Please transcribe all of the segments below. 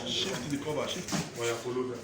Shift the cover, shift. Well, follow that.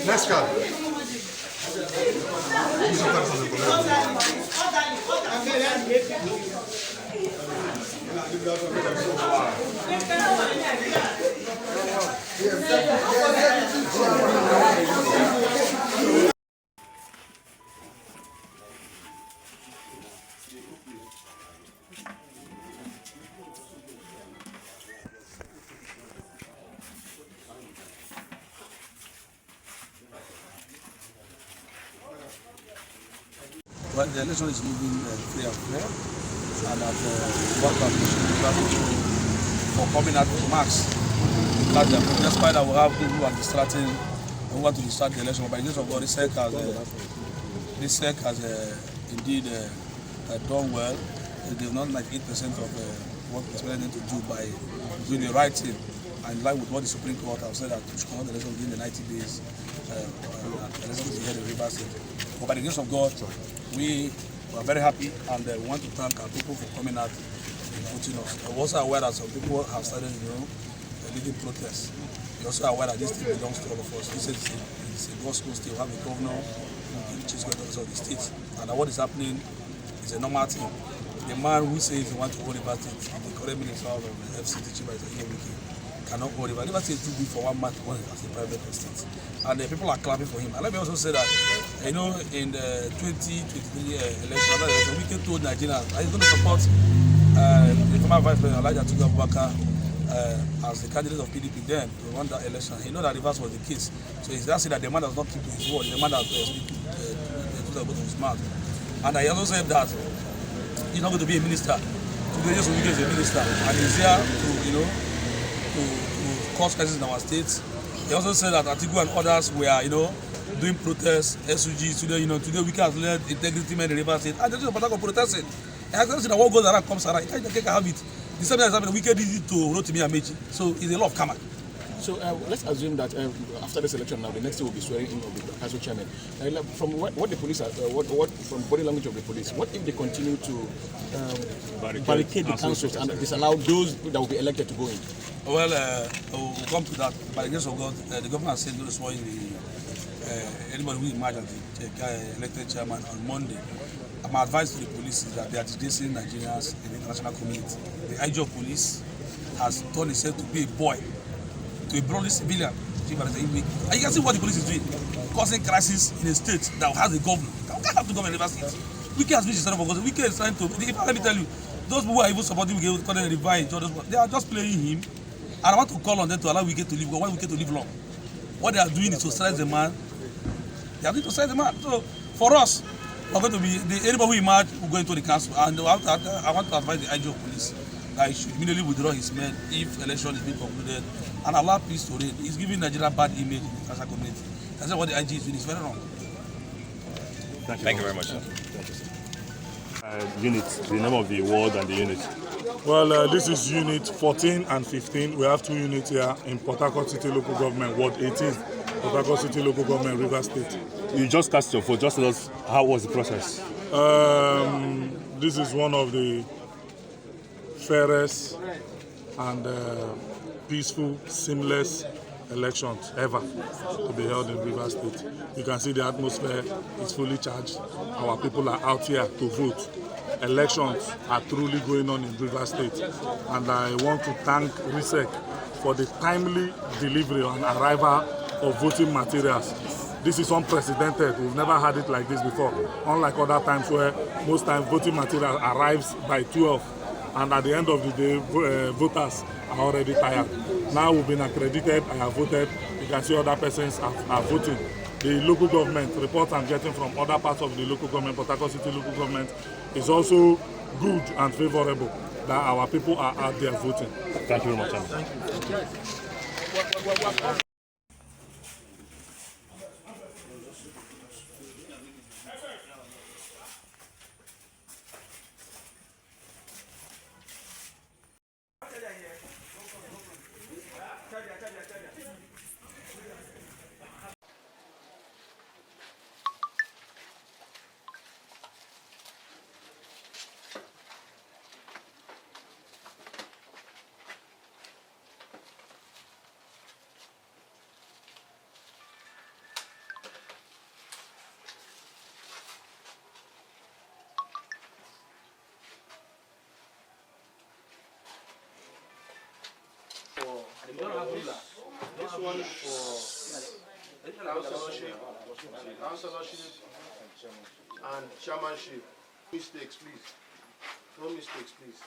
Next card. Well, the election is moving free and fair, and that what for coming out with marks. Despite that we have people who are distracting and who want to distract the election, but by the grace of God, this SEC has indeed done well. They've not 98% of what we expected them to do by doing the right thing. And in line with what the Supreme Court have said that we should conduct the election within the 90 days, the election to be held in Rivers State. But by the grace of God, we are very happy, and we want to thank our people for coming out and voting us. We're also aware that some people have started, leading protests. We're also aware that this thing belongs to all of us. This is a gospel state. We have a governor which is governor of the state, and what is happening is a normal thing. The man who says he wants to hold Rivers State, the current minister of the FCT, cannot hold Rivers. Rivers State is too big for one man to run as a private estate. And the people are clapping for him. And let me also say that, in the 2023 election, Wike told Nigerians that he's going to support the former Vice President Obio-Akpor as the candidate of PDP then to run that election. He knows that reverse was the case. So he's just saying that the man does not keep to his word. The man does speak to his mouth. And he also said that he's not going to be a minister. Today, just Wike is a minister, and he's here to cause crisis in our states. He also said that Atiku and others were, doing protests, SUG. Today, today Wike has led integrity men in Rivers State. And there's a particular protesting. And I can say that what goes around comes around. I can't have it. The same thing has happened. Wike did it to Rotimi Amechi. So it's a lot of karma. So let's assume that after this election now, the next day will be swearing in of the council chairman. From what the police are, from body language of the police, what if they continue to barricade the councils and disallow those that will be elected to go in? Well, we'll come to that. By the grace of God, the government has said swear in anybody who emerges as the elected chairman on Monday. my advice to the police is that they are disgracing Nigerians in the international community. The IG of police has turned himself to be a boy, to a broadly civilian. And you can see what the police is doing, causing crisis in a state that has a governor. We can't have the government in Rivers State. Wike has been instead of August. Wike is trying to. Let me tell you, those people who are even supporting Wike, calling Revive, they are just playing him. And I want to call on them to allow Wike to live. I want Wike to live long. What they are doing is to silence the man. They are going to silence the man. So for us, we are going to be anybody who emerge will go into the council. And I want to advise the IG of police that he should immediately withdraw his men if election is being concluded and allow peace to reign. He's giving Nigeria bad image in the international community. That's what the IG is doing. It's very wrong. Thank you very much, sir. Unit, the name of the ward and the unit. Well, this is unit 14 and 15. We have two units here in Port Harcourt City Local Government, Ward 18, Port Harcourt City Local Government, Rivers State. You just cast your vote. Just tell us, how was the process? This is one of the fairest and peaceful, seamless elections ever to be held in Rivers State. You can see the atmosphere is fully charged. Our people are out here to vote. Elections are truly going on in Rivers State, and I want to thank RISEC for the timely delivery and arrival of voting materials. This is unprecedented. We've never had it like this before, unlike other times where most times voting material arrives by 12, and at the end of the day, voters are already tired. Now we've been accredited, I have voted. You can see other persons are voting. The local government reports I'm getting from other parts of the local government, Port Harcourt City local government, is also good and favorable that our people are out there voting. Thank you very much, Thank you. This one is for councillorship and chairmanship. Mistakes, please. No mistakes, please.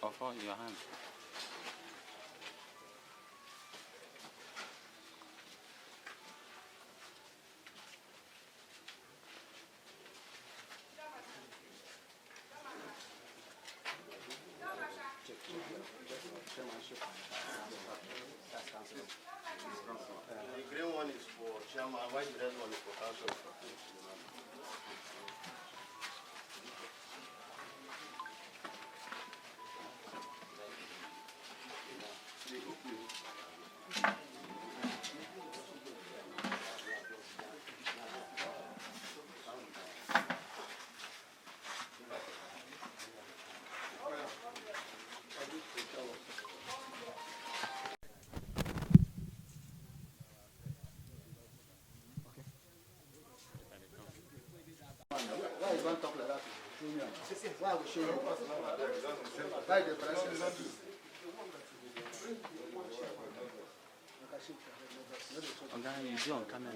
Offer your hand. The green one is for chairman, while the red one is for council. Why is one talk like that? Why we show you? Why the president? Okay, you do on camera.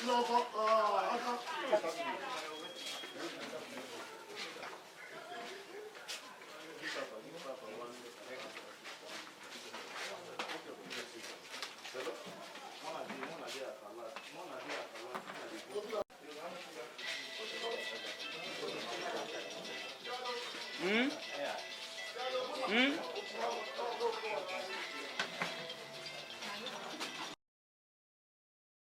No, but I can't. Hmm?